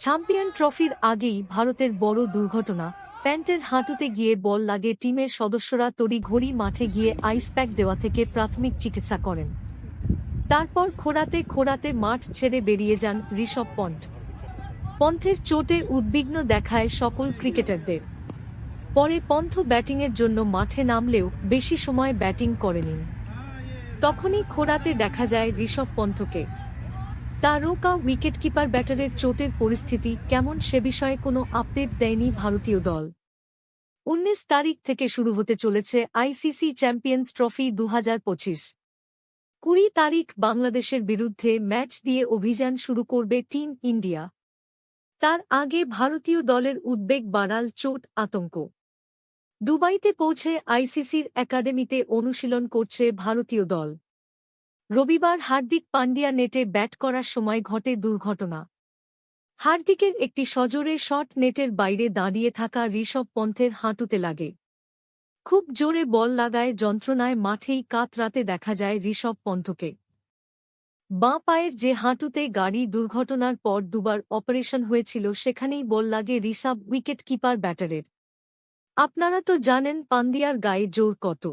Champion ট্রফির আগেই ভারতের বড় দুর্ঘটনা। প্যান্টের হাঁটুতে গিয়ে বল লাগে, টিমের সদস্যরা তড়িঘড়ি মাঠে গিয়ে আইস প্যাক দেওয়া থেকে প্রাথমিক চিকিৎসা করেন। তারপর খোঁড়াতে খোঁড়াতে মাঠ ছেড়ে বেরিয়ে যান ঋষভ পন্ট। পন্থের চোটে উদ্বিগ্ন দেখায় সকল ক্রিকেটারদের। পরে পন্থ ব্যাটিংয়ের জন্য মাঠে নামলেও বেশি সময় ব্যাটিং করেনি। তখনই খোঁড়াতে দেখা যায় ঋষভ পন্থকে। তারকা উইকেটকিপার ব্যাটারের চোটের পরিস্থিতি কেমন সে বিষয়ে কোনো আপডেট দেয়নি ভারতীয় দল। 19 তারিখ থেকে শুরু হতে চলেছে আইসিসি চ্যাম্পিয়ন্স ট্রফি 2025। 20 তারিখ বাংলাদেশের বিরুদ্ধে ম্যাচ দিয়ে অভিযান শুরু করবে টিম ইন্ডিয়া। তার আগে ভারতীয় দলের উদ্বেগ বাড়াল চোট আতঙ্ক। দুবাইতে পৌঁছে আইসিসির একাডেমিতে অনুশীলন করছে ভারতীয় দল। রবিবার হার্দিক পান্ডিয়া নেটে ব্যাট করার সময় ঘটে দুর্ঘটনা। হার্দিকের একটি সজোরে শট নেটের বাইরে দাঁড়িয়ে থাকা ঋষভ পন্থের হাঁটুতে লাগে। খুব জোরে বল লাগায় যন্ত্রণায় মাঠেই কাতরাতে দেখা যায় ঋষভ পন্থকে। বাঁ পায়ের যে হাঁটুতে গাড়ি দুর্ঘটনার পর দুবার অপারেশন হয়েছিল সেখানেই বল লাগে ঋষভ উইকেটকিপার ব্যাটারের। আপনারা তো জানেন পান্ডিয়ার গায়ে জোর কত।